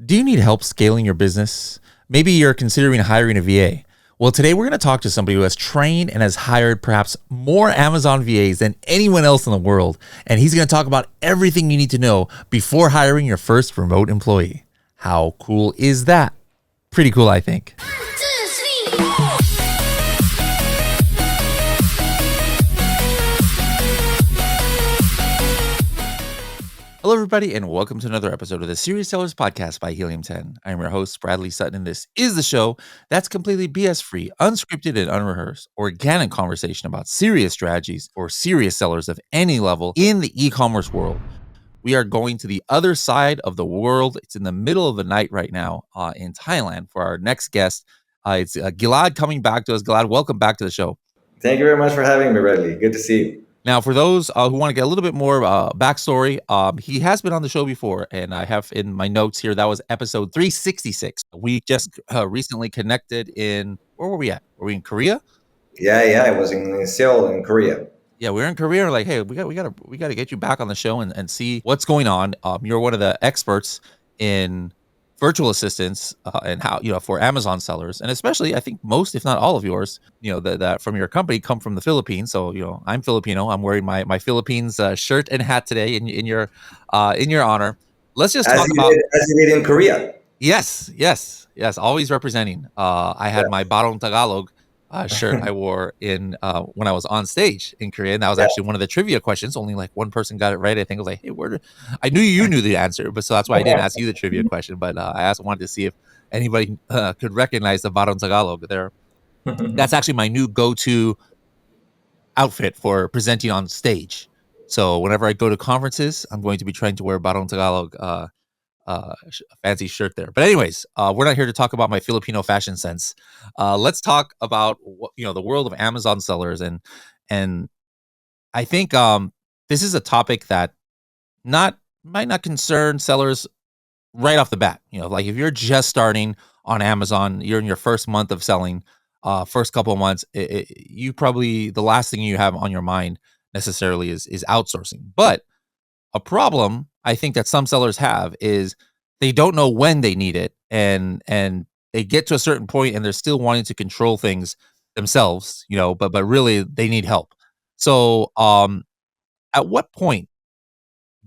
Do you need help scaling your business? Maybe you're considering hiring a VA. Well, today we're going to talk to somebody who has trained and has hired perhaps more Amazon VAs than anyone else in the world. And he's going to talk about everything you need to know before hiring your first remote employee. How cool is that? Pretty cool, I think. Hello, everybody, and welcome to another episode of the Serious Sellers Podcast by Helium 10. I'm your host, Bradley Sutton, and this is the show that's completely BS-free, unscripted, and unrehearsed, organic conversation about serious strategies for serious sellers of any level in the e-commerce world. We are going to the other side of the world. It's in the middle of the night right now in Thailand for our next guest. It's Gilad coming back to us. Gilad, welcome back to the show. Thank you very much for having me, Bradley. Good to see you. Now, for those who want to get a little bit more backstory, he has been on the show before, and I have in my notes here, that was episode 366. We just recently connected in, where were we at? Were we in Korea? Yeah, I was in Seoul in Korea. Yeah, we were in Korea. We're like, hey, we got to get you back on the show and see what's going on. You're one of the experts in virtual assistants and how, for Amazon sellers, and especially I think most, if not all of yours, that from your company come from the Philippines. So I'm Filipino. I'm wearing my Philippines shirt and hat today in your honor. Let's just talk about as you did in Korea. Yes. Always representing. I had my Barong Tagalog shirt I wore in when I was on stage in Korea, and that was actually one of the trivia questions. Only like one person got it right. I think I was like, hey, I knew you knew the answer, but so that's why I didn't ask you the trivia question. But I also wanted to see if anybody could recognize the Barong Tagalog there. That's actually my new go-to outfit for presenting on stage. So whenever I go to conferences, I'm going to be trying to wear Barong Tagalog a fancy shirt there. But anyways, we're not here to talk about my Filipino fashion sense. Let's talk about the world of Amazon sellers, and I think this is a topic that might not concern sellers right off the bat. Like if you're just starting on Amazon, you're in your first month of selling, first couple of months, you probably, the last thing you have on your mind necessarily is outsourcing. But a problem I think that some sellers have is they don't know when they need it, and they get to a certain point and they're still wanting to control things themselves, but really they need help. So at what point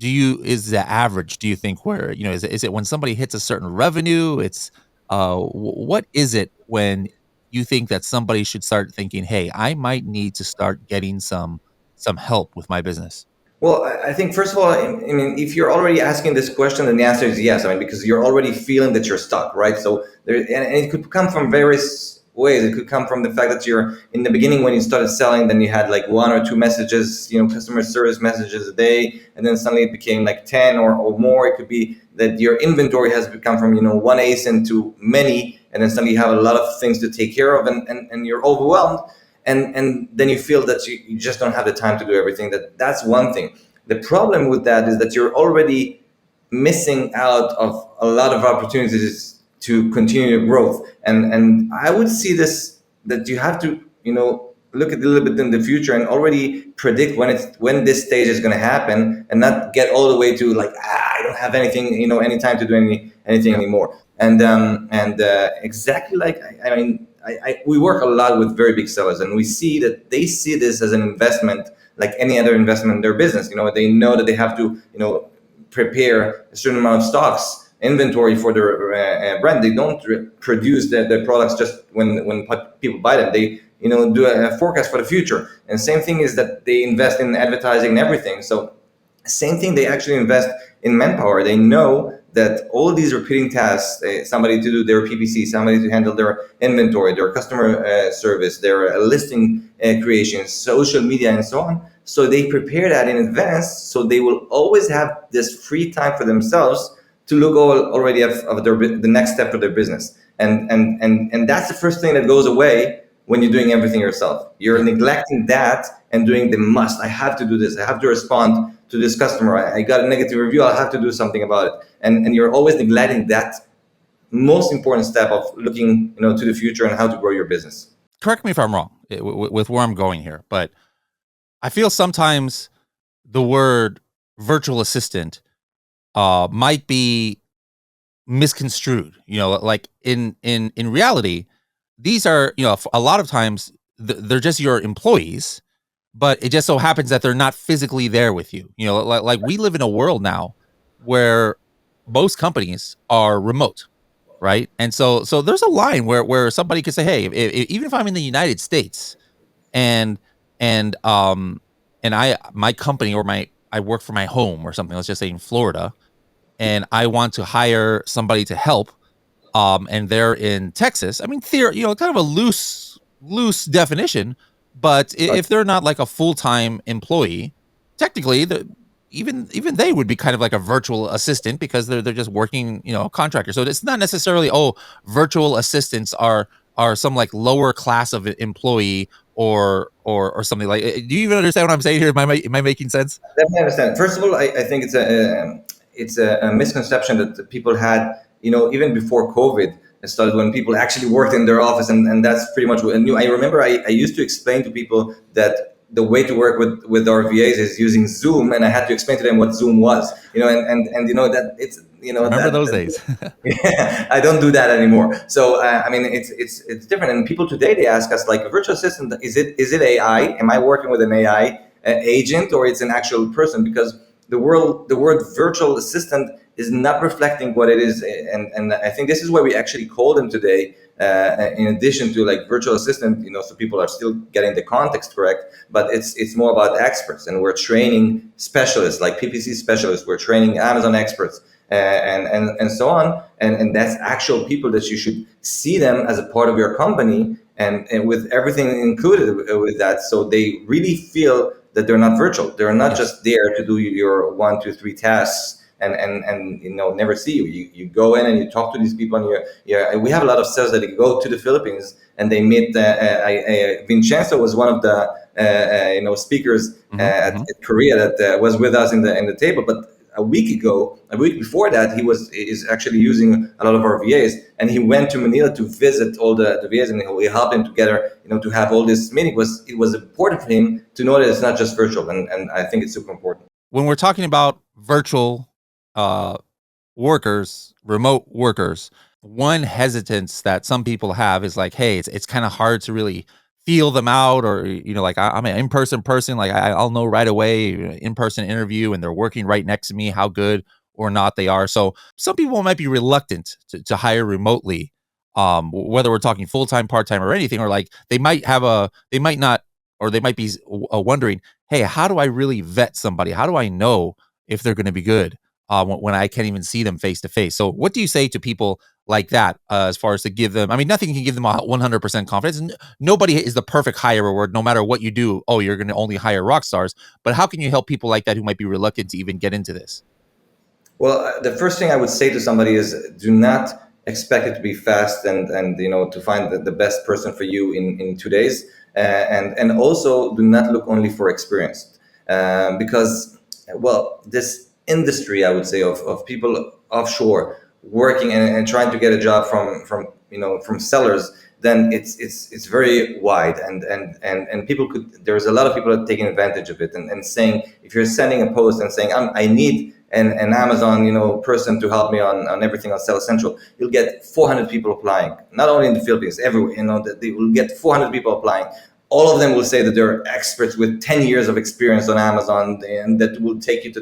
is the average, do you think, where is it when somebody hits a certain revenue? It's what is it when you think that somebody should start thinking, hey, I might need to start getting some help with my business? Well, I think first of all, I mean, if you're already asking this question, then the answer is yes. I mean, because you're already feeling that you're stuck, right? So and it could come from various ways. It could come from the fact that you're in the beginning when you started selling, then you had like one or two messages, customer service messages a day, and then suddenly it became like 10 or more. It could be that your inventory has become from one ASIN to many, and then suddenly you have a lot of things to take care of, and you're overwhelmed. And then you feel that you just don't have the time to do everything. That's one thing. The problem with that is that you're already missing out of a lot of opportunities to continue your growth. And I would see this, that you have to, look at a little bit in the future and already predict when this stage is going to happen, and not get all the way to like, I don't have anything, any time to do anything anymore. And exactly like, I mean, we work a lot with very big sellers, and we see that they see this as an investment, like any other investment in their business. They know that they have to, prepare a certain amount of stocks, inventory for their brand. They don't produce the products just when people buy them. They, do a forecast for the future. And same thing is that they invest in advertising and everything. So same thing, they actually invest in manpower. They know that all these repeating tasks, somebody to do their PPC, somebody to handle their inventory, their customer service, their listing creation, social media, and so on. So they prepare that in advance, so they will always have this free time for themselves to look already of the next step of their business. And that's the first thing that goes away when you're doing everything yourself. You're neglecting that and doing the must. I have to do this. I have to respond to this customer. I got a negative review. I'll have to do something about it. And you're always neglecting that most important step of looking, to the future and how to grow your business. Correct me if I'm wrong with where I'm going here, but I feel sometimes the word virtual assistant might be misconstrued. Like in reality, these are, a lot of times they're just your employees, but it just so happens that they're not physically there with you. Like we live in a world now where most companies are remote, right? And so there's a line where somebody could say, hey, even if I'm in the United States and and um and my company, or I work for my home or something, let's just say in Florida, and I want to hire somebody to help, and they're in Texas. I mean, kind of a loose definition, but if they're not like a full-time employee, technically even they would be kind of like a virtual assistant, because they're just working, a contractor. So it's not necessarily, virtual assistants are some like lower class of employee, or something like. Do you even understand what I'm saying here? Am I making sense? Definitely understand. First of all, I think it's a misconception that people had, even before COVID started, when people actually worked in their office, and that's pretty much what I knew. I remember I used to explain to people that the way to work with our VAs is using Zoom, and I had to explain to them what Zoom was, and that it's, Remember those days? yeah, I don't do that anymore. So I mean, it's different. And people today, they ask us, like, a virtual assistant, is it AI? Am I working with an AI agent, or it's an actual person? Because the word virtual assistant is not reflecting what it is, and I think this is why we actually call them today. In addition to like virtual assistant, so people are still getting the context correct, but it's more about experts, and we're training specialists like PPC specialists. We're training Amazon experts, and so on, and that's actual people that you should see them as a part of your company, and with everything included with that, so they really feel that they're not virtual. They're not just there to do your 1, 2, 3 tasks and never see you. You go in and you talk to these people, and we have a lot of sales that go to the Philippines and they meet. Vincenzo was one of the speakers at Korea that was with us in the table, but a week before that, is actually using a lot of our VAs, and he went to Manila to visit all the VAs, and we helped him together, to have all this meeting. It was important for him to know that it's not just virtual, and I think it's super important. When we're talking about virtual workers, remote workers, one hesitance that some people have is like, hey, it's kind of hard to really feel them out, or like I'm an in-person person, like I'll know right away, in-person interview, and they're working right next to me, how good or not they are. So some people might be reluctant to hire remotely, whether we're talking full-time, part-time, or anything, or like they might not, or they might be wondering, hey, how do I really vet somebody? How do I know if they're going to be good when I can't even see them face to face? So what do you say to people like that, as far as to give them, I mean, nothing can give them 100% confidence. Nobody is the perfect hirer, where no matter what you do, you're going to only hire rock stars. But how can you help people like that who might be reluctant to even get into this? Well, the first thing I would say to somebody is, do not expect it to be fast, and to find the best person for you in 2 days, and also do not look only for experience, because, well, this industry, I would say, of people offshore working and trying to get a job from sellers, then it's very wide, and people there's a lot of people taking advantage of it, and saying, if you're sending a post and saying, I need an Amazon person to help me on everything on Seller Central, you'll get 400 people applying, not only in the Philippines, everywhere. That they will get 400 people applying. All of them will say that they're experts with 10 years of experience on Amazon, and that will take you to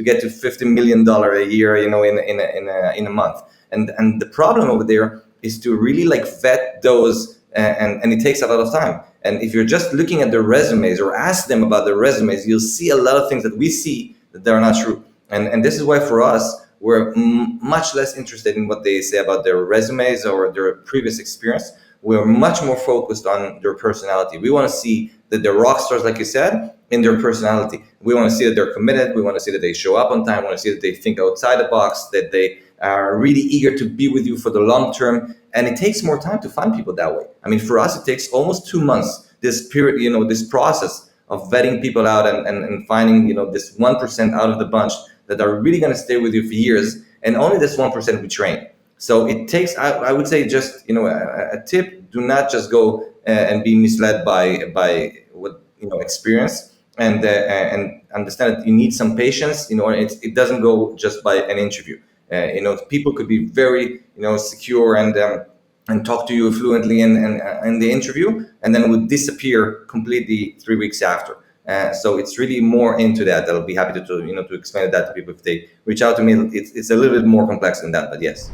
get to $50 million a year, in a month. And the problem over there is to really like vet those, and it takes a lot of time. And if you're just looking at their resumes or ask them about their resumes, you'll see a lot of things that we see that they're not true. And this is why, for us, we're much less interested in what they say about their resumes or their previous experience. We're much more focused on their personality. We want to see that they're rock stars, like you said, in their personality. We want to see that they're committed. We want to see that they show up on time. We want to see that they think outside the box, that they are really eager to be with you for the long term. And it takes more time to find people that way. I mean, for us, it takes almost 2 months, this period, this process of vetting people out, and finding, this 1% out of the bunch that are really going to stay with you for years, and only this 1% we train. So it takes, I would say, just a tip: do not just go and be misled by what experience, and understand that you need some patience. It doesn't go just by an interview. People could be very secure and talk to you fluently in the interview, and then would disappear completely 3 weeks after. So it's really more into that. I'll be happy to explain that to people if they reach out to me. It's a little bit more complex than that, but yes.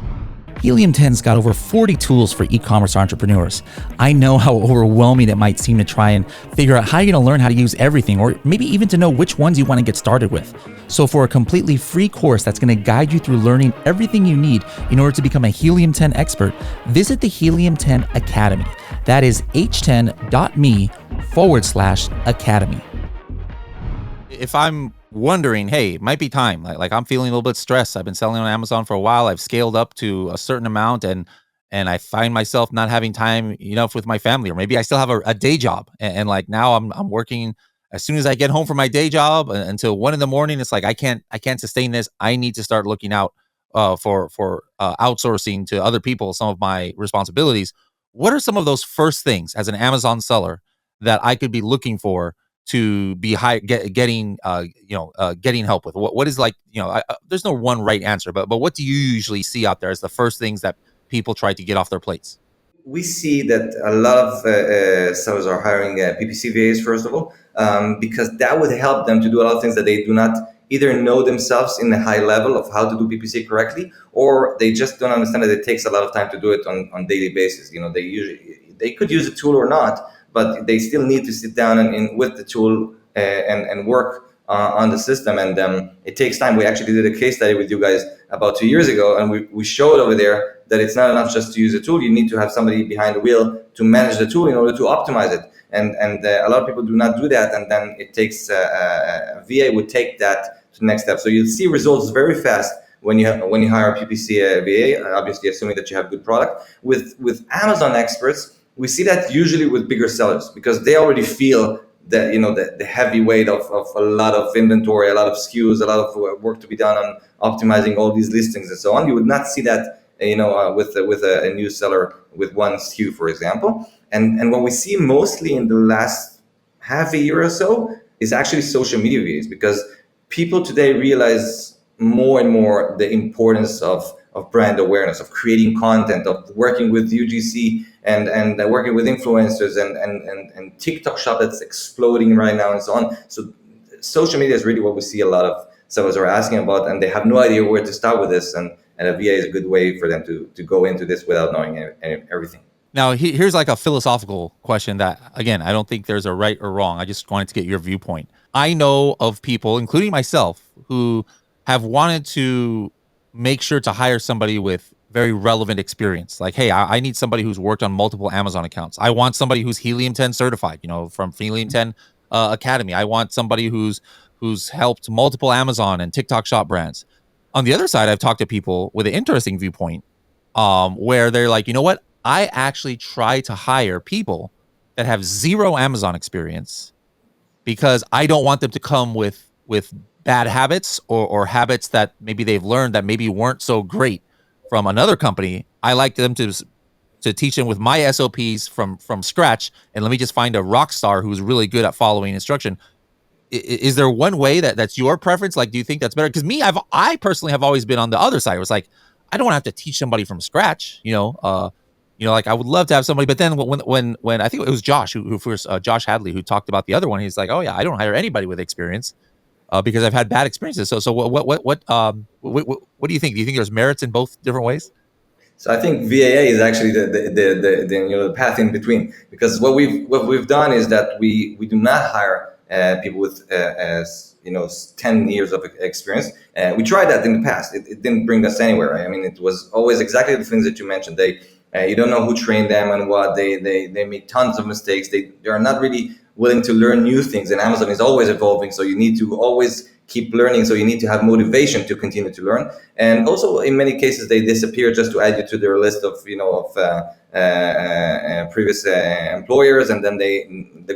Helium 10's got over 40 tools for e-commerce entrepreneurs. I know how overwhelming it might seem to try and figure out how you're going to learn how to use everything, or maybe even to know which ones you want to get started with. So for a completely free course that's going to guide you through learning everything you need in order to become a Helium 10 expert, visit the Helium 10 Academy. That is h10.me/academy. If I'm wondering, hey, it might be time. Like I'm feeling a little bit stressed. I've been selling on Amazon for a while. I've scaled up to a certain amount, and I find myself not having time enough with my family, or maybe I still have a day job, and like now I'm working. As soon as I get home from my day job until 1 a.m, it's like I can't sustain this. I need to start looking out for outsourcing to other people some of my responsibilities. What are some of those first things as an Amazon seller that I could be looking for to be getting help with? What is, like, there's no one right answer, but what do you usually see out there as the first things that people try to get off their plates? We see that a lot of sellers are hiring PPC VAs, first of all, because that would help them to do a lot of things that they do not either know themselves in a high level of how to do PPC correctly, or they just don't understand that it takes a lot of time to do it on daily basis. They could use a tool or not, but they still need to sit down and with the tool and work on the system, and it takes time. We actually did a case study with you guys about 2 years ago, and we showed over there that it's not enough just to use a tool. You need to have somebody behind the wheel to manage the tool in order to optimize it, and a lot of people do not do that, and then it takes a VA would take that to the next step. So you'll see results very fast when you hire a PPC VA, obviously assuming that you have good product. With Amazon experts, we see that usually with bigger sellers, because they already feel that the heavy weight of a lot of inventory, a lot of SKUs, a lot of work to be done on optimizing all these listings and so on. You would not see that with a new seller with one SKU, for example. And what we see mostly in the last half a year or so is actually social media VAs, because people today realize more and more the importance of brand awareness, of creating content, of working with UGC and working with influencers and TikTok shop that's exploding right now and so on. So social media is really what we see a lot of sellers are asking about, and they have no idea where to start with this. And a VA is a good way for them to go into this without knowing everything. Now, here's like a philosophical question that, again, I don't think there's a right or wrong. I just wanted to get your viewpoint. I know of people, including myself, who have wanted to make sure to hire somebody with very relevant experience. Like, hey, I need somebody who's worked on multiple Amazon accounts. I want somebody who's Helium 10 certified, from Helium 10 Academy. I want somebody who's helped multiple Amazon and TikTok shop brands. On the other side, I've talked to people with an interesting viewpoint, where they're like, you know what? I actually try to hire people that have zero Amazon experience, because I don't want them to come with bad habits or habits that maybe they've learned that maybe weren't so great from another company. I like them to teach them with my SOPs from scratch, and let me just find a rock star who's really good at following instruction. Is there one way that's your preference? Like, do you think that's better? Because I personally have always been on the other side. It was like, I don't want to have to teach somebody from scratch, like I would love to have somebody. But then when I think it was Josh who first, Josh Hadley, who talked about the other one, he's like, oh yeah, I don't hire anybody with experience because I've had bad experiences. So what do you think? Do you think there's merits in both different ways? So I think VAA is actually the path in between, because what we've done is that we do not hire people with 10 years of experience. We tried that in the past. It didn't bring us anywhere. Right? I mean, it was always exactly the things that you mentioned. You don't know who trained them and what. They make tons of mistakes. They are not really willing to learn new things. And Amazon is always evolving, so you need to always keep learning. So you need to have motivation to continue to learn. And also, in many cases, they disappear just to add you to their list of previous employers, and then they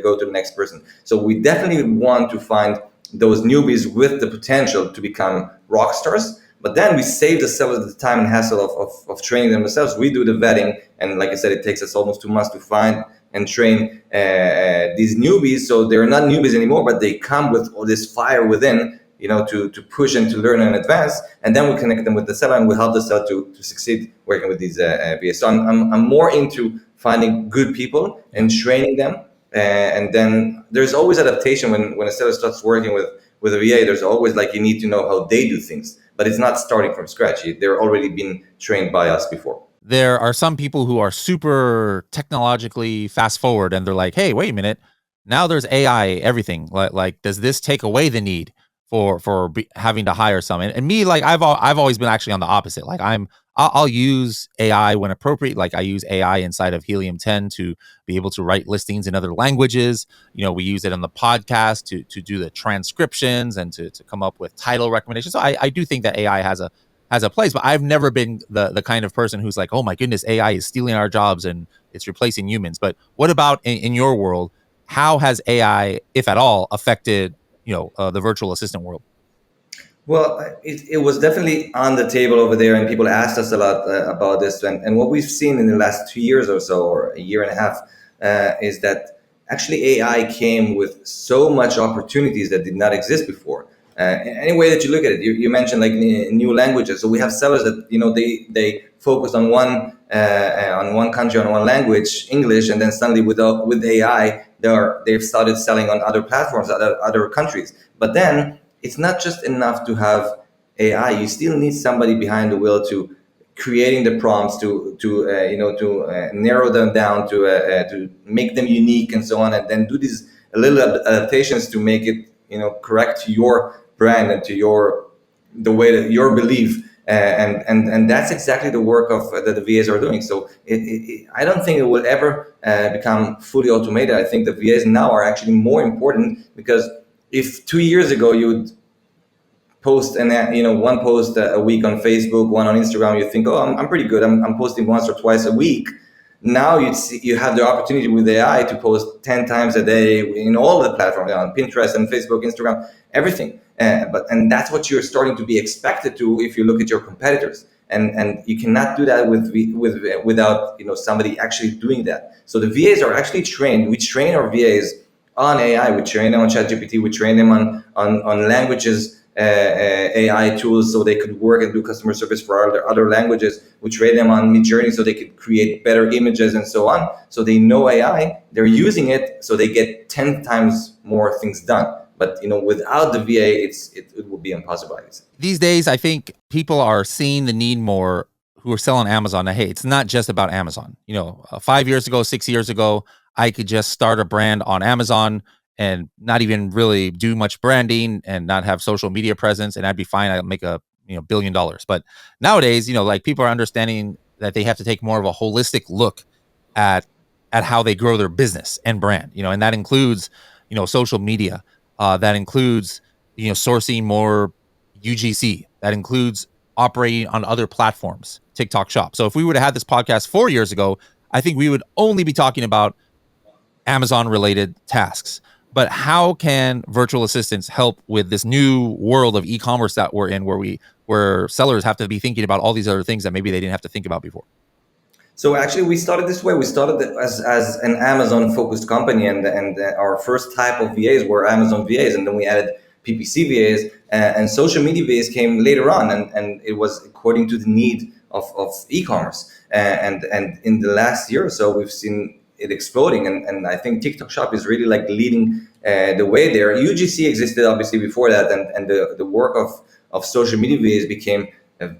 go to the next person. So we definitely want to find those newbies with the potential to become rock stars. But then we save the sellers the time and hassle of training them themselves. We do the vetting, and like I said, it takes us almost 2 months to find and train these newbies. So they're not newbies anymore, but they come with all this fire within to push and to learn and advance, and then we connect them with the seller and we help the seller to succeed working with these VAs. So I'm more into finding good people and training them, and then there's always adaptation when a seller starts working with a VA. There's always like you need to know how they do things, but it's not starting from scratch. They're already been trained by us before. There are some people who are super technologically fast forward and they're like, hey, wait a minute. Now there's AI, everything. Like does this take away the need for having to hire some? And me, like I've always been actually on the opposite. Like I'll use AI when appropriate. Like I use AI inside of Helium 10 to be able to write listings in other languages. We use it on the podcast to do the transcriptions and to come up with title recommendations. So I do think that AI has a place, but I've never been the kind of person who's like, oh my goodness, AI is stealing our jobs and it's replacing humans. But what about in your world? How has AI, if at all, affected the virtual assistant world? Well, it was definitely on the table over there, and people asked us a lot about this. And what we've seen in the last 2 years or so, or a year and a half, is that actually AI came with so much opportunities that did not exist before. Any way that you look at it, you mentioned like new languages. So we have sellers that they focus on one country, on one language, English, and then suddenly with AI they've started selling on other platforms, other countries. But then it's not just enough to have AI. You still need somebody behind the wheel to creating the prompts, to narrow them down, to make them unique and so on, and then do these little adaptations to make it correct to your brand and to the way that your belief. And that's exactly the work that the VAs are doing. So I don't think it will ever become fully automated. I think the VAs now are actually more important, because if 2 years ago you would post one post a week on Facebook, one on Instagram, you think, oh, I'm pretty good. I'm posting once or twice a week. Now you have the opportunity with AI to post 10 times a day in all the platforms, on Pinterest and Facebook, Instagram, everything. And that's what you're starting to be expected to if you look at your competitors. And you cannot do that without somebody actually doing that. So the VAs are actually trained. We train our VAs on AI. We train them on ChatGPT. We train them on languages. AI tools so they could work and do customer service for other languages. We train them on Midjourney so they could create better images and so on. So they know AI, they're using it, so they get 10 times more things done. But without the VA, it would be impossible. These days, I think people are seeing the need more who are selling Amazon. Now, hey, it's not just about Amazon. 5 years ago, 6 years ago, I could just start a brand on Amazon and not even really do much branding and not have social media presence, and I'd be fine. I'd make a $1 billion. But nowadays, like people are understanding that they have to take more of a holistic look at how they grow their business and brand. And that includes social media. That includes sourcing more UGC. That includes operating on other platforms, TikTok Shop. So if we would have had this podcast 4 years ago, I think we would only be talking about Amazon related tasks. But how can virtual assistants help with this new world of e-commerce that we're in, where sellers have to be thinking about all these other things that maybe they didn't have to think about before? So actually, we started this way. We started as an Amazon-focused company, and our first type of VAs were Amazon VAs, and then we added PPC VAs, and social media VAs came later on, and it was according to the need of e-commerce. And in the last year or so, we've seen it exploding, and I think TikTok Shop is really like leading the way there. UGC existed obviously before that, and the work of social media VAs became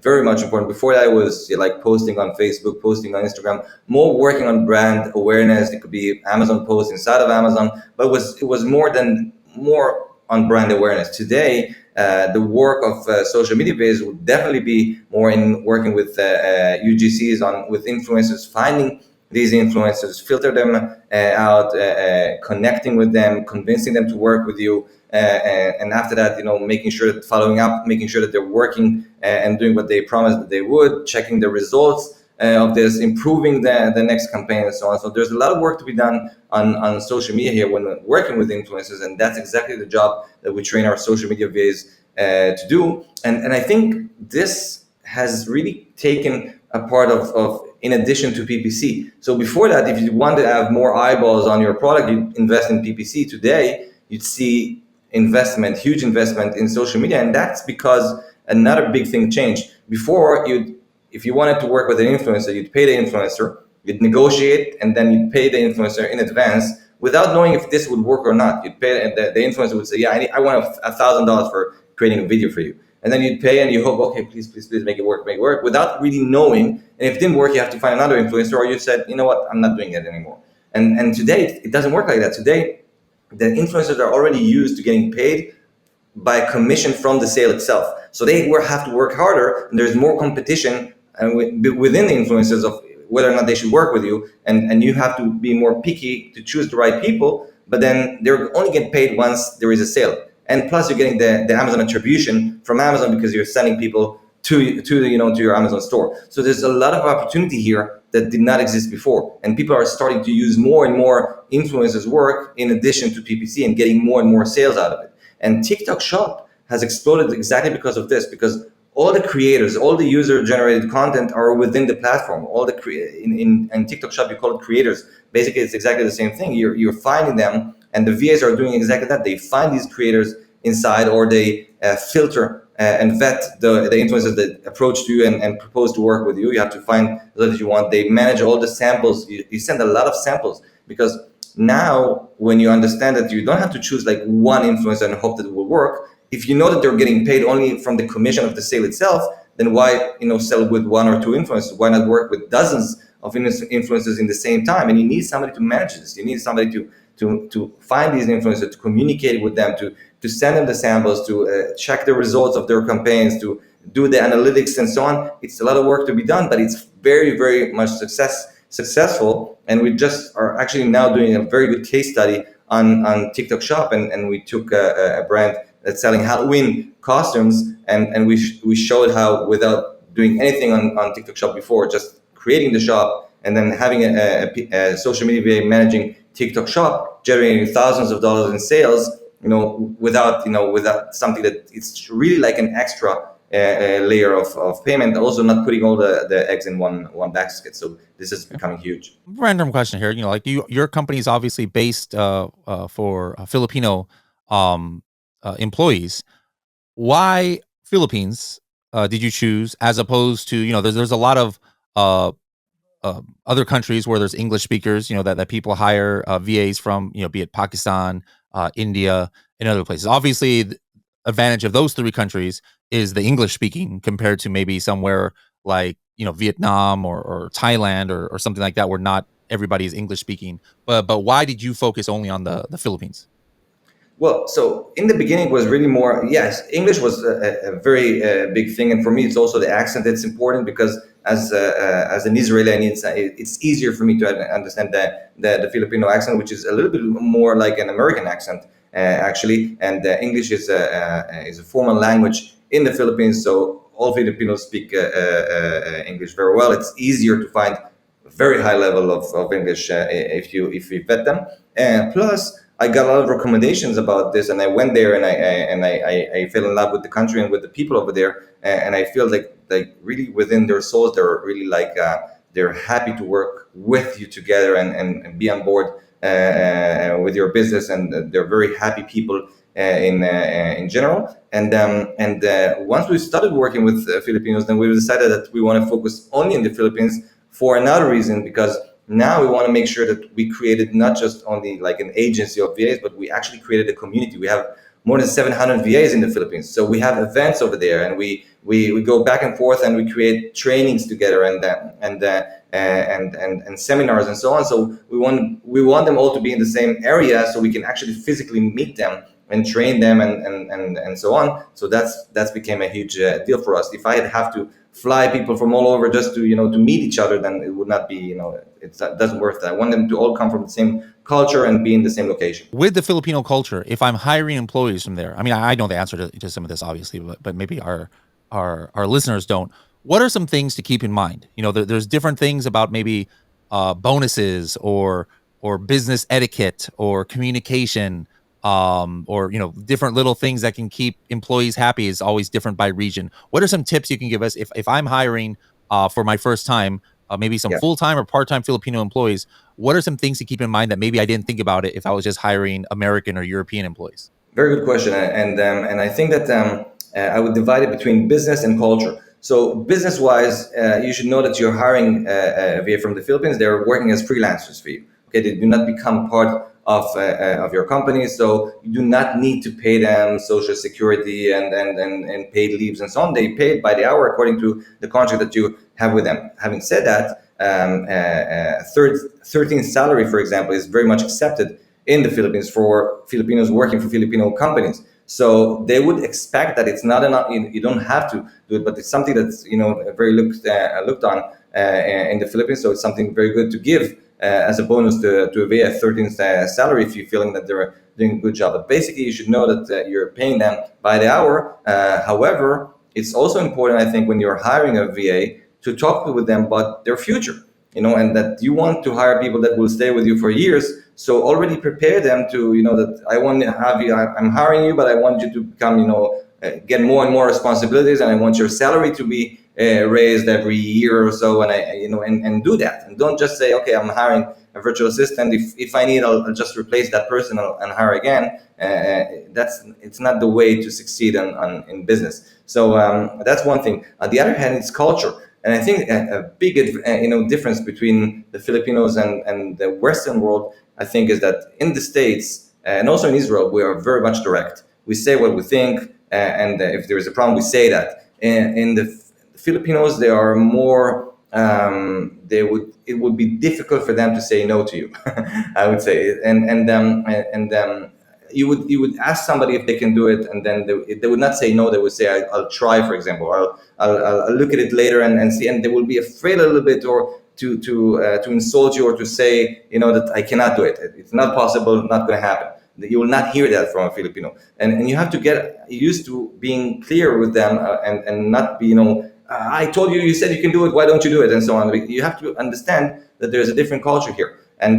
very much important. Before that, it was like posting on Facebook, posting on Instagram, more working on brand awareness. It could be Amazon posts inside of Amazon, but it was more on brand awareness. Today, the work of social media VAs would definitely be more in working with UGCs with influencers, finding these influencers, filter them out, connecting with them, convincing them to work with you, and after that, making sure that following up, making sure that they're working and doing what they promised that they would, checking the results of this, improving the next campaign, and so on. So there's a lot of work to be done on social media here when working with influencers, and that's exactly the job that we train our social media VAs to do. And I think this has really taken a part of in addition to PPC. So before that, if you want to have more eyeballs on your product, you invest in PPC. Today, you'd see investment, huge investment in social media, and that's because another big thing changed. Before, if you wanted to work with an influencer, you'd pay the influencer, you'd negotiate, and then you'd pay the influencer in advance without knowing if this would work or not. You'd pay, and the influencer would say, "Yeah, I want $1,000 for creating a video for you." And then you'd pay and you hope, okay, please make it work, without really knowing. And if it didn't work, you have to find another influencer, or you said, you know what, I'm not doing it anymore. And today, it doesn't work like that. Today, the influencers are already used to getting paid by commission from the sale itself. So they have to work harder, and there's more competition within the influencers of whether or not they should work with you. And you have to be more picky to choose the right people, but then they're only get paid once there is a sale. And plus, you're getting the Amazon attribution from Amazon because you're sending people to your Amazon store. So there's a lot of opportunity here that did not exist before, and people are starting to use more and more influencers' work in addition to PPC and getting more and more sales out of it. And TikTok Shop has exploded exactly because of this, because all the creators, all the user-generated content are within the platform. All the in TikTok Shop, you call it creators. Basically, it's exactly the same thing. You're finding them, and the VAs are doing exactly that. They find these creators inside, or they filter and vet the influencers that approach you and propose to work with you. You have to find those that you want. They manage all the samples. You send a lot of samples, because now when you understand that you don't have to choose like one influencer and hope that it will work. If you know that they're getting paid only from the commission of the sale itself, then why sell with one or two influencers? Why not work with dozens of influencers in the same time? And you need somebody to manage this. You need somebody to find these influencers, to communicate with them, to send them the samples, to check the results of their campaigns, to do the analytics and so on. It's a lot of work to be done, but it's very, very much successful. And we just are actually now doing a very good case study on TikTok Shop, and we took a brand that's selling Halloween costumes, and we showed how, without doing anything on TikTok Shop before, just creating the shop and then having a social media VA managing TikTok Shop, generating thousands of dollars in sales, without something that it's really like an extra layer of payment. Also, not putting all the eggs in one basket. So this is becoming huge. Random question here. Your company is obviously based for Filipino employees. Why Philippines did you choose, as opposed to there's a lot of other countries where there's English speakers, that people hire VAs from, be it Pakistan, India, and other places. Obviously, the advantage of those three countries is the English speaking, compared to maybe somewhere like Vietnam or Thailand or something like that, where not everybody is English speaking. But why did you focus only on the Philippines? Well, so in the beginning it was really more, yes, English was a very big thing. And for me, it's also the accent that's important, because as an Israeli, it's easier for me to understand the Filipino accent, which is a little bit more like an American accent, actually. And English is a formal language in the Philippines, so all Filipinos speak English very well. It's easier to find a very high level of English if you vet them. And plus, I got a lot of recommendations about this, and I went there, and I fell in love with the country and with the people over there, and I feel like really within their souls, they're really like they're happy to work with you together and be on board with your business, and they're very happy people in general. And once we started working with Filipinos, then we decided that we want to focus only in the Philippines for another reason, because now we want to make sure that we created not just only like an agency of VAs, but we actually created a community. We have more than 700 VAs in the Philippines. So we have events over there, and we go back and forth, and we create trainings together and seminars and so on. So we want them all to be in the same area, so we can actually physically meet them and train them and so on. So that's became a huge deal for us. If I have to fly people from all over just to to meet each other, then it would not be it doesn't work. I want them to all come from the same culture and be in the same location. With the Filipino culture, if I'm hiring employees from there, I mean, I know the answer to some of this, obviously, but maybe our listeners don't. What are some things to keep in mind? There's different things about maybe bonuses or business etiquette or communication, or different little things that can keep employees happy. Is always different by region. What are some tips you can give us if I'm hiring for my first time, maybe some full-time or part-time Filipino employees? What are some things to keep in mind that maybe I didn't think about it if I was just hiring American or European employees? Very good question, and I think that I would divide it between business and culture. So business-wise, you should know that you're hiring VA from the Philippines. They're working as freelancers for you. Okay, they do not become part of your company, so you do not need to pay them social security and paid leaves and so on. They pay by the hour according to the contract that you have with them. Having said that, 13th salary, for example, is very much accepted in the Philippines for Filipinos working for Filipino companies. So they would expect that it's not enough. You don't have to do it, but it's something that's very looked on in the Philippines. So it's something very good to give as a bonus to a VA 13th salary if you're feeling that they're doing a good job. But basically, you should know that you're paying them by the hour. However, it's also important, I think, when you're hiring a VA to talk with them about their future. And that you want to hire people that will stay with you for years. So already prepare them to, that I want to have you, I'm hiring you, but I want you to become, get more and more responsibilities, and I want your salary to be raised every year or so, and and do that, and don't just say, okay, I'm hiring a virtual assistant. If I need, I'll just replace that person and hire again. It's not the way to succeed in business. So that's one thing. On the other hand, it's culture. And I think a big difference between the Filipinos and the Western world, I think, is that in the States and also in Israel, we are very much direct. We say what we think, and if there is a problem, we say that. In the Filipinos, they are more. It would be difficult for them to say no to you. I would say, you would ask somebody if they can do it, and then they would not say no. They would say, I'll try, for example. I'll look at it later and see, and they will be afraid a little bit, or to insult you, or to say that I cannot do it. It's not possible, not going to happen. You will not hear that from a Filipino, and you have to get used to being clear with them, and not be I told you, you said you can do it, why don't you do it, and so on. You have to understand that there's a different culture here, and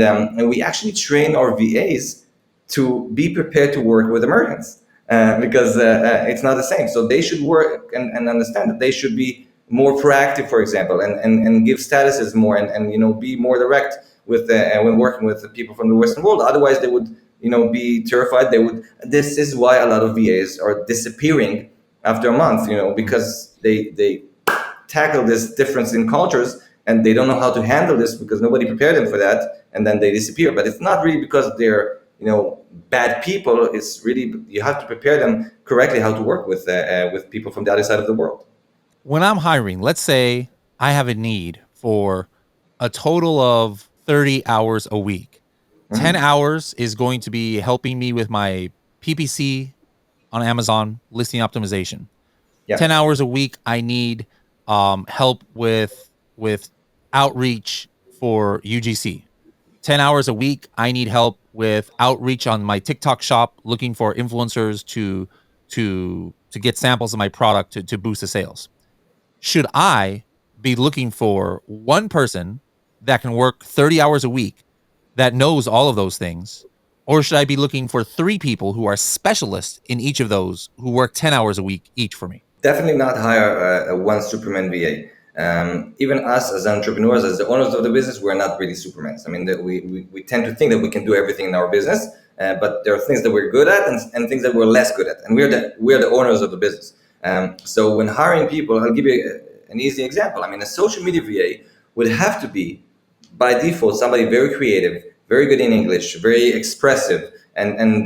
we actually train our VAs to be prepared to work with Americans, because it's not the same. So they should work and understand that they should be more proactive, for example, and give statuses more, and be more direct with when working with the people from the Western world. Otherwise, they would be terrified. This is why a lot of VAs are disappearing after a month, because they tackle this difference in cultures, and they don't know how to handle this because nobody prepared them for that, and then they disappear. But it's not really because they're bad people. It's really, you have to prepare them correctly how to work with people from the other side of the world. When I'm hiring, let's say I have a need for a total of 30 hours a week. 10 hours is going to be helping me with my PPC on Amazon listing optimization. Yeah. 10 hours a week, I need help with outreach for UGC. 10 hours a week, I need help with outreach on my TikTok shop, looking for influencers to get samples of my product to boost the sales. Should I be looking for one person that can work 30 hours a week that knows all of those things? Or should I be looking for 3 people who are specialists in each of those, who work 10 hours a week each for me? Definitely not hire a one Superman VA. Even us as entrepreneurs, as the owners of the business, we're not really Supermans. I mean, we tend to think that we can do everything in our business, but there are things that we're good at and things that we're less good at, and we're the owners of the business. So when hiring people, I'll give you an easy example. I mean, a social media VA would have to be, by default, somebody very creative, very good in English, very expressive, and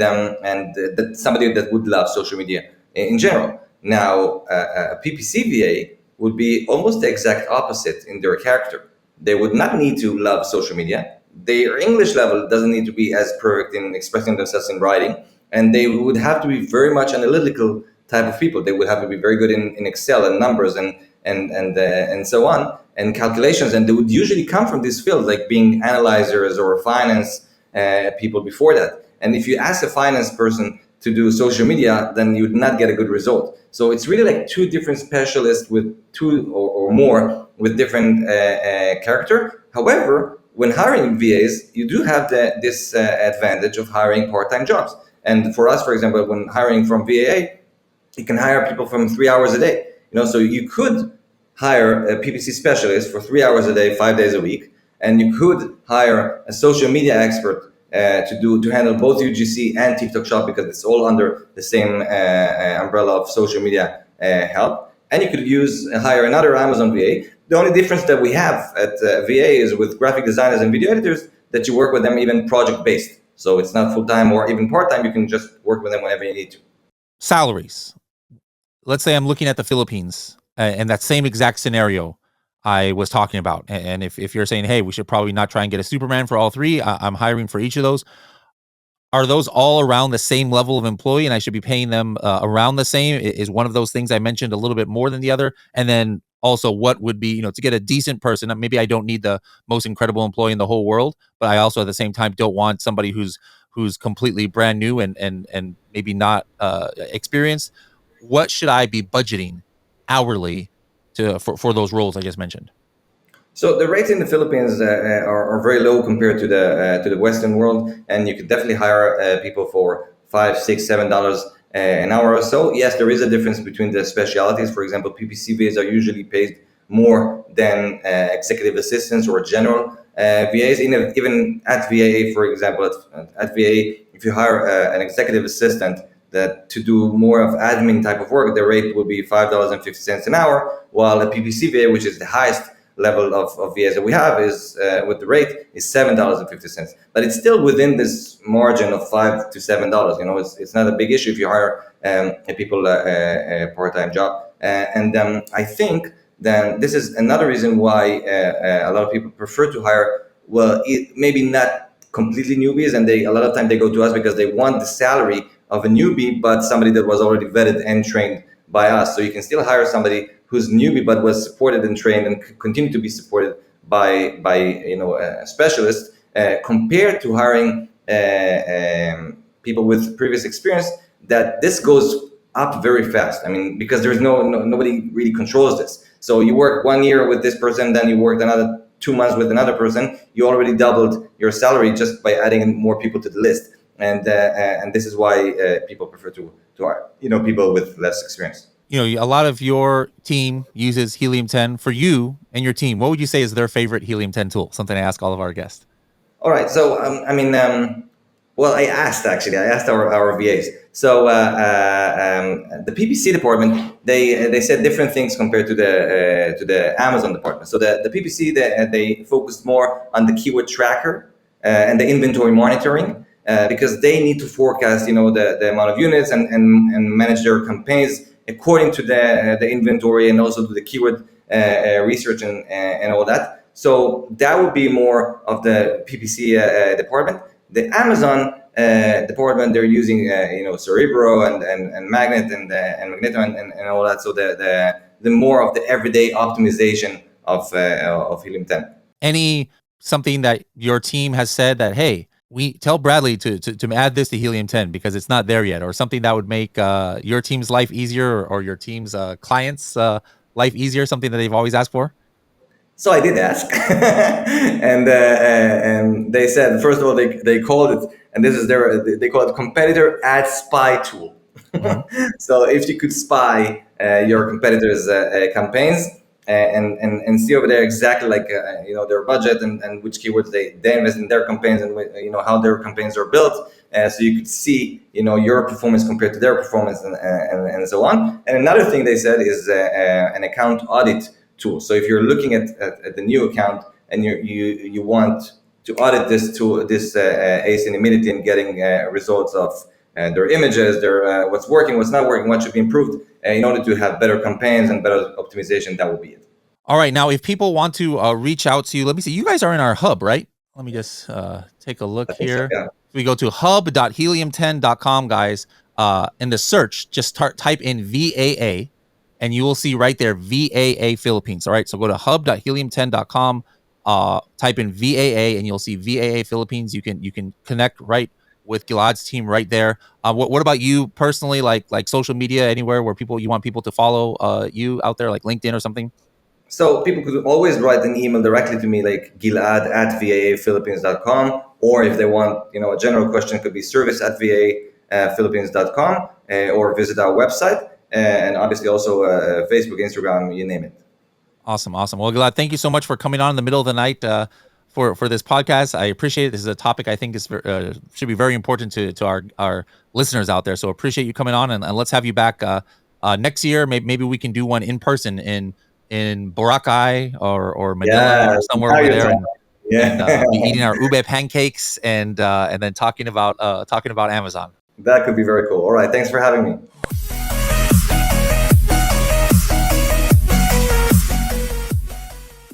somebody that would love social media in general. Now, a PPC VA would be almost the exact opposite in their character. They would not need to love social media. Their English level doesn't need to be as perfect in expressing themselves in writing, and they would have to be very much analytical type of people. They would have to be very good in Excel and numbers and so on, and calculations. And they would usually come from this field, like being analyzers or finance people before that. And if you ask a finance person to do social media, then you would not get a good result. So it's really like 2 different specialists with 2 or more with different character. However, when hiring VAs, you do have this advantage of hiring part-time jobs. And for us, for example, when hiring from VA, you can hire people from 3 hours a day. So you could hire a PPC specialist for 3 hours a day, 5 days a week, and you could hire a social media expert to handle both UGC and TikTok Shop because it's all under the same umbrella of social media help. And you could hire another Amazon VA. The only difference that we have at VA is with graphic designers and video editors that you work with them even project-based. So it's not full-time or even part-time. You can just work with them whenever you need to. Salaries. Let's say I'm looking at the Philippines and that same exact scenario I was talking about. And if you're saying, hey, we should probably not try and get a Superman for all three, I'm hiring for each of those. Are those all around the same level of employee and I should be paying them around the same? Is one of those things I mentioned a little bit more than the other? And then also what would be, to get a decent person, maybe I don't need the most incredible employee in the whole world, but I also at the same time don't want somebody who's completely brand new and maybe not experienced. What should I be budgeting hourly for those roles I just mentioned? So the rates in the Philippines are very low compared to the Western world, and you could definitely hire people for $5, $6, $7 an hour or so. Yes, there is a difference between the specialities. For example, PPC VAs are usually paid more than executive assistants or general VAs. Even at VA, for example, at VA, if you hire an executive assistant that to do more of admin type of work, the rate will be $5.50 an hour, while a PPC VA, which is the highest level of VAs that we have, is with the rate is $7.50, but it's still within this margin of $5 to $7. It's not a big issue if you hire people a part-time job, and I think then this is another reason why a lot of people prefer to hire maybe not completely newbies, and a lot of time they go to us because they want the salary of a newbie, but somebody that was already vetted and trained by us. So you can still hire somebody who's newbie but was supported and trained and continue to be supported by a specialist compared to hiring people with previous experience. That this goes up very fast. I mean, because there's nobody really controls this. So you work 1 year with this person, then you worked another 2 months with another person. You already doubled your salary just by adding more people to the list. And this is why people prefer to hire people with less experience. A lot of your team uses Helium 10. For you and your team, what would you say is their favorite Helium 10 tool? Something I ask all of our guests. All right. So, I asked our VAs. So the PPC department, they said different things compared to the Amazon department. So the PPC, they focused more on the keyword tracker and the inventory monitoring because they need to forecast, the amount of units and manage their campaigns according to the inventory and also to the keyword research and all that. So that would be more of the PPC department. The Amazon department, they're using Cerebro and Magnet and Magneto and all that. So the more of the everyday optimization of Helium 10. Something that your team has said that, hey, we tell Bradley to add this to Helium 10 because it's not there yet, or something that would make your team's life easier or your team's clients' life easier, something that they've always asked for? So I did ask, and they said, first of all, they called it, and they call it competitor ad spy tool. Mm-hmm. So if you could spy your competitors' campaigns and see over there exactly like their budget and which keywords they invest in their campaigns and how their campaigns are built, so you could see your performance compared to their performance and so on. And another thing they said is an account audit tool. So if you're looking at the new account and you want to audit this ASIN immediately and getting results of their images, their what's working, what's not working, what should be improved in order to have better campaigns and better optimization, that will be it. All right. Now, if people want to reach out to you, let me see. You guys are in our hub, right? Let me just take a look here. So, yeah. We go to hub.helium10.com, guys. In the search, just type in VAA. And you will see right there, VAA Philippines. All right. So go to hub.helium10.com, type in VAA, and you'll see VAA Philippines. You can connect right with Gilad's team right there. What about you personally, like social media, anywhere where you want people to follow you out there, like LinkedIn or something? So people could always write an email directly to me, like gilad@vaaphilippines.com, or if they want, a general question, it could be service@vaaphilippines.com, or visit our website. And obviously also Facebook, Instagram, you name it. Awesome. Well, Gilad, thank you so much for coming on in the middle of the night for this podcast. I appreciate it. This is a topic I think is should be very important to our listeners out there. So appreciate you coming on, and let's have you back next year. Maybe we can do one in person in Boracay or Manila or somewhere over there. And be eating our ube pancakes and then talking about Amazon. That could be very cool. All right. Thanks for having me.